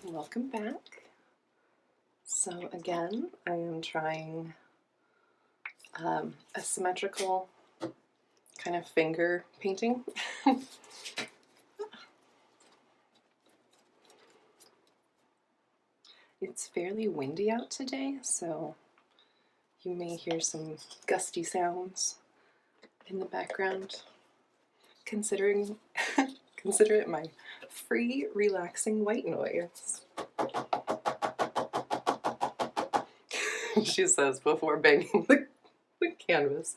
Welcome back. So again, I am trying a symmetrical kind of finger painting. It's fairly windy out today, so you may hear some gusty sounds in the background. Consider it my free, relaxing white noise. She says before banging the canvas.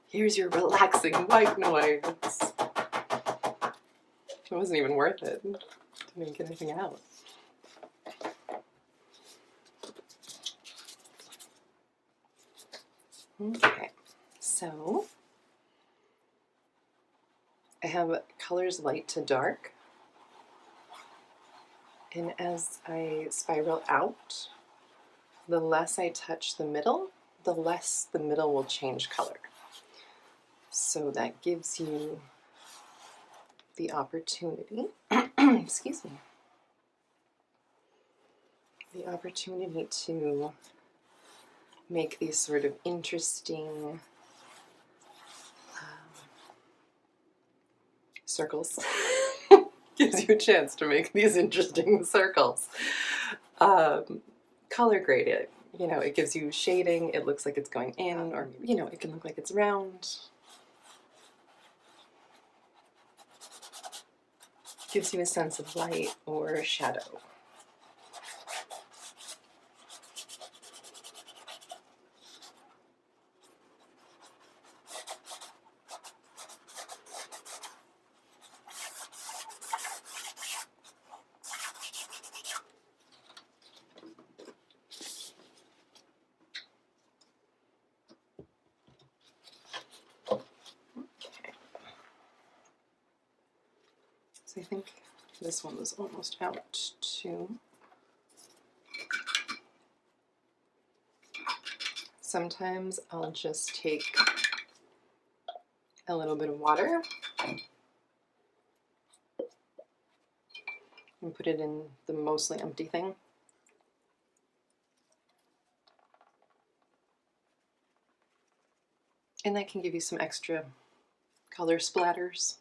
Here's your relaxing white noise. It wasn't even worth it. Didn't even get anything out. Okay, so I have colors light to dark, and as I spiral out, the less I touch the middle, the less the middle will change color. So that gives you the opportunity, excuse me, the opportunity to make these sort of interesting circles. Gives you a chance to make these interesting circles. Color grade it. You know, it gives you shading. It looks like it's going in, or you know, it can look like it's round. Gives you a sense of light or shadow. So I think this one was almost out too. Sometimes I'll just take a little bit of water and put it in the mostly empty thing. And that can give you some extra color splatters.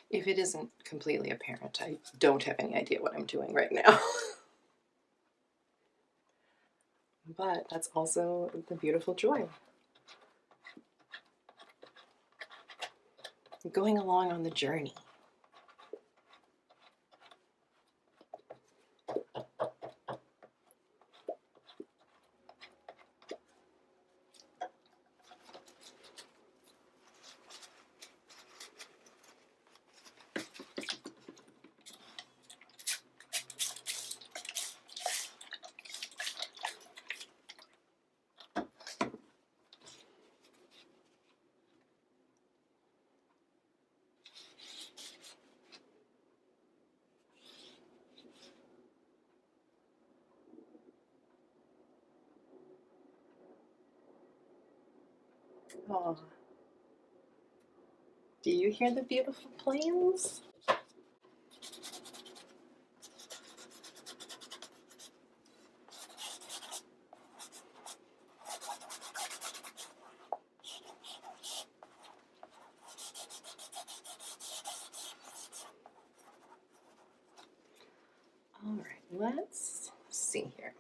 If it isn't completely apparent, I don't have any idea what I'm doing right now. But that's also the beautiful joy. Going along on the journey. Oh. Do you hear the beautiful planes? All right, let's see here.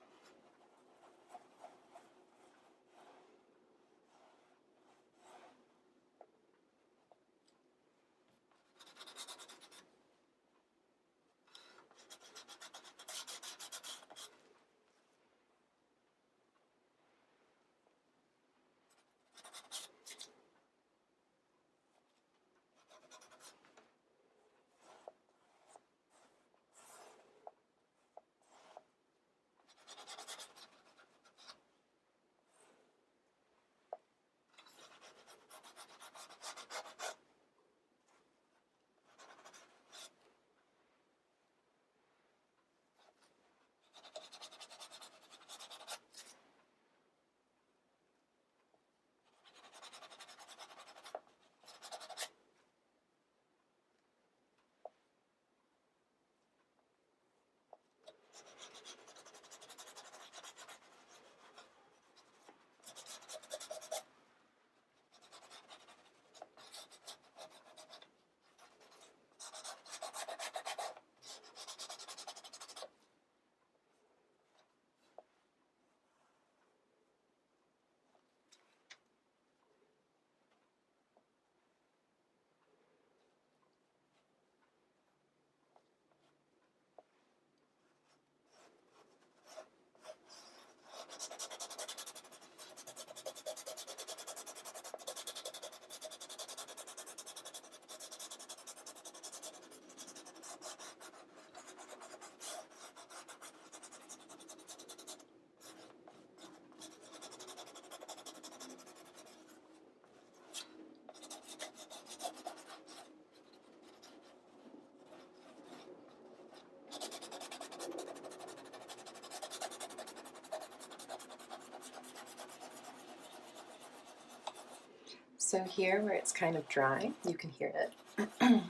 So here where it's kind of dry, you can hear it.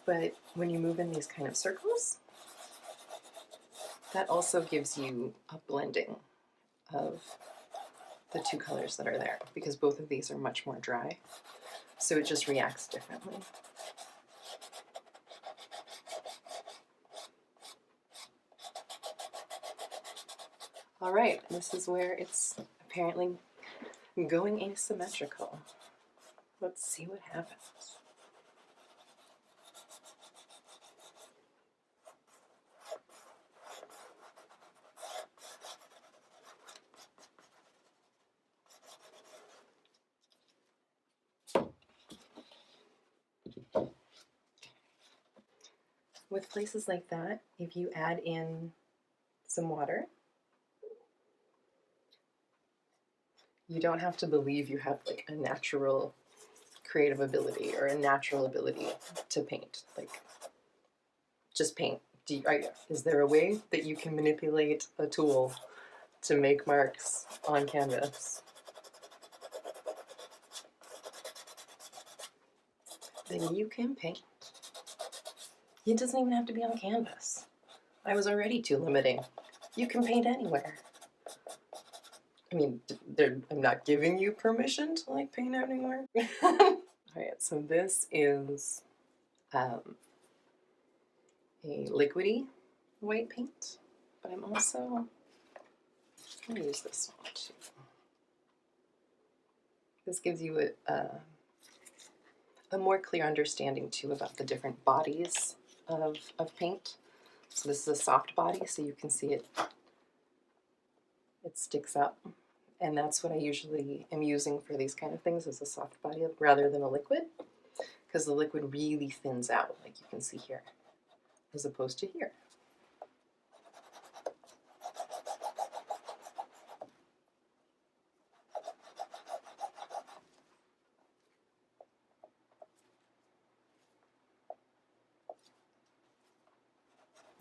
But when you move in these kind of circles, that also gives you a blending of the two colors that are there, because both of these are much more dry. So it just reacts differently. All right, this is where it's apparently going asymmetrical. Let's see what happens. With places like that, if you add in some water, you don't have to believe you have like a natural creative ability or a natural ability to paint. Like, just paint. Is there a way that you can manipulate a tool to make marks on canvas? Then you can paint. It doesn't even have to be on canvas. I was already too limiting. You can paint anywhere. I mean, I'm not giving you permission to like paint anywhere. All right, so this is a liquidy white paint, but I'm also going to use this one too. This gives you a more clear understanding too about the different bodies of paint. So this is a soft body, so you can see it sticks up. And that's what I usually am using for these kind of things, is a soft body rather than a liquid, because the liquid really thins out, like you can see here, as opposed to here.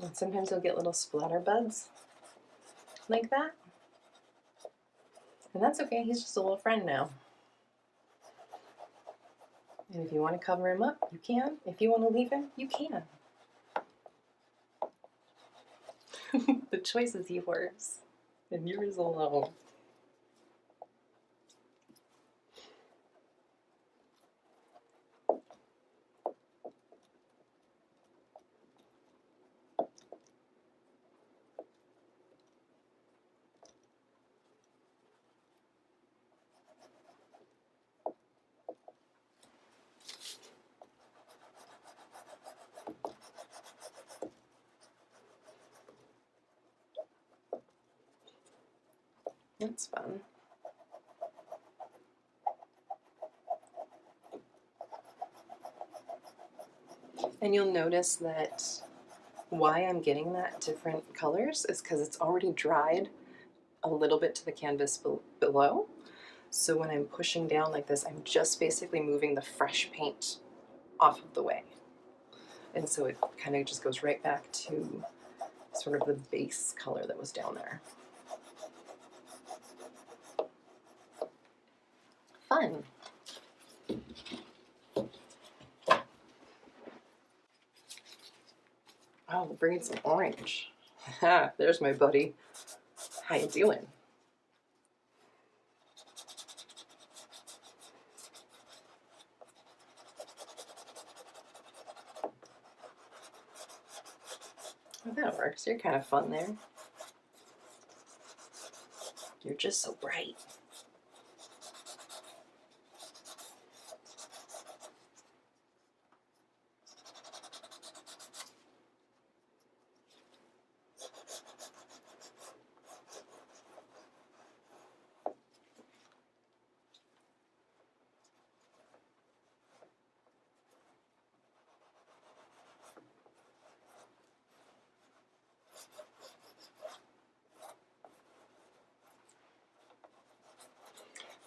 And sometimes you'll get little splatter buds like that. And that's okay, he's just a little friend now. And if you want to cover him up, you can. If you want to leave him, you can. The choice is yours, and yours alone. That's fun. And you'll notice that why I'm getting that different colors is because it's already dried a little bit to the canvas below. So when I'm pushing down like this, I'm just basically moving the fresh paint off of the way. And so it kind of just goes right back to sort of the base color that was down there. Fun. Oh, we'll bring in some orange. There's my buddy. How you doing? Oh, that works. You're kind of fun there. You're just so bright.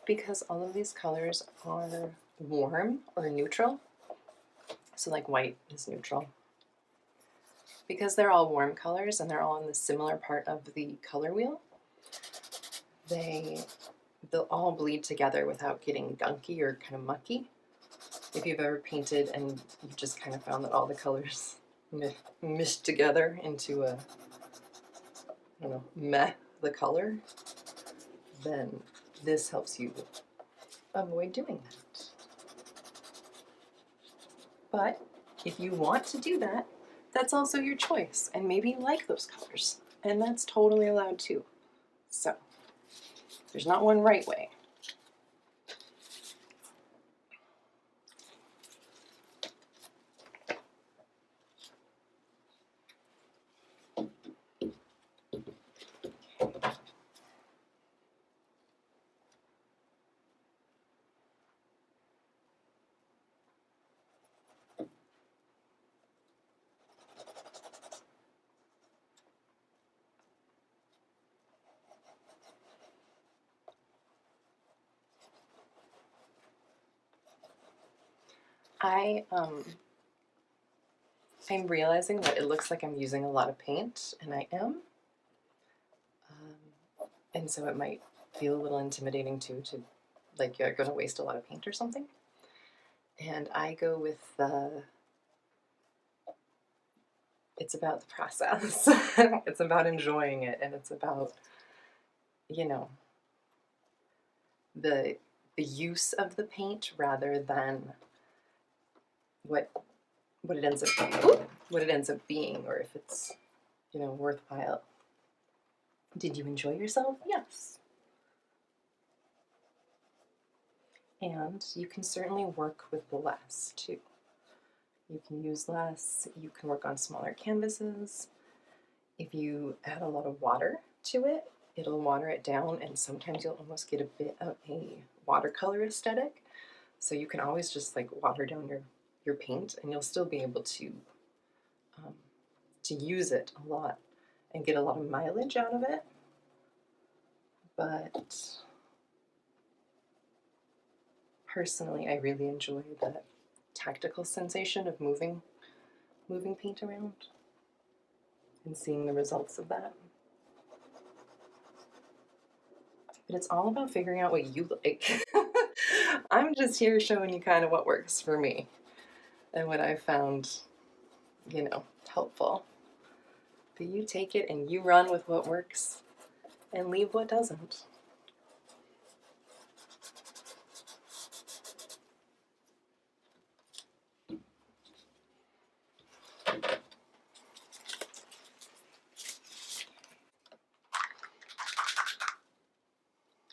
Because all of these colors are warm or neutral, so like white is neutral. Because they're all warm colors and they're all in the similar part of the color wheel, they they'll all bleed together without getting gunky or kind of mucky. If you've ever painted and you just kind of found that all the colors mished together into a, I don't know, meh, the color, then this helps you avoid doing that. But if you want to do that, that's also your choice, and maybe you like those colors, and that's totally allowed too. So there's not one right way. I'm realizing that it looks like I'm using a lot of paint, and I am. And so it might feel a little intimidating too, to like you're going to waste a lot of paint or something. And I go with it's about the process. It's about enjoying it, and it's about, you know, the use of the paint rather than what it ends up being, or if it's, you know, worthwhile. Did you enjoy yourself? Yes. And you can certainly work with less too. You can use less, you can work on smaller canvases. If you add a lot of water to it, it'll water it down, and sometimes you'll almost get a bit of a watercolor aesthetic. So you can always just like water down your paint, and you'll still be able to use it a lot and get a lot of mileage out of it. But personally, I really enjoy the tactical sensation of moving paint around and seeing the results of that. But it's all about figuring out what you like. I'm just here showing you kind of what works for me and what I found, you know, helpful. But you take it and you run with what works and leave what doesn't.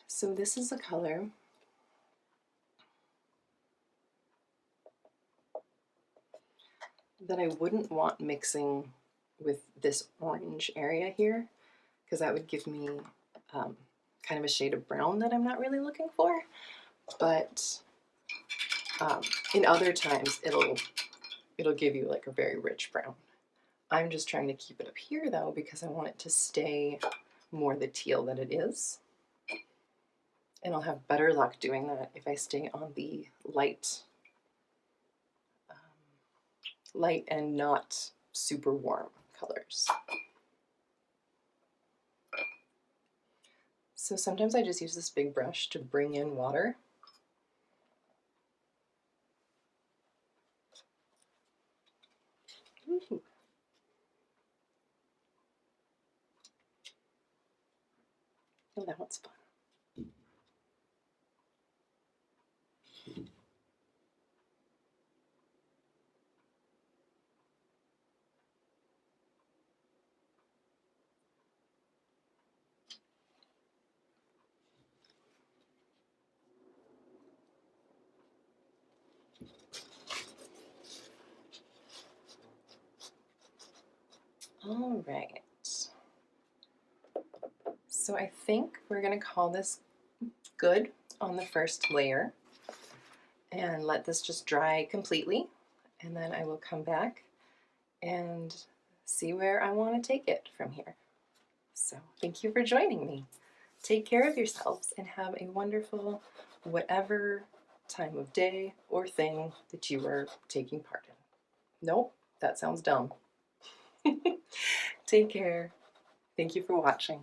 So this is a color that I wouldn't want mixing with this orange area here, because that would give me kind of a shade of brown that I'm not really looking for. But in other times it'll give you like a very rich brown. I'm just trying to keep it up here though, because I want it to stay more the teal that it is. And I'll have better luck doing that if I stay on the light and not super warm colors. So sometimes I just use this big brush to bring in water. Ooh. Oh, that one's fun. All right. So I think we're going to call this good on the first layer and let this just dry completely. And then I will come back and see where I want to take it from here. So thank you for joining me. Take care of yourselves and have a wonderful whatever time of day or thing that you are taking part in. Nope, that sounds dumb. Take care. Thank you for watching.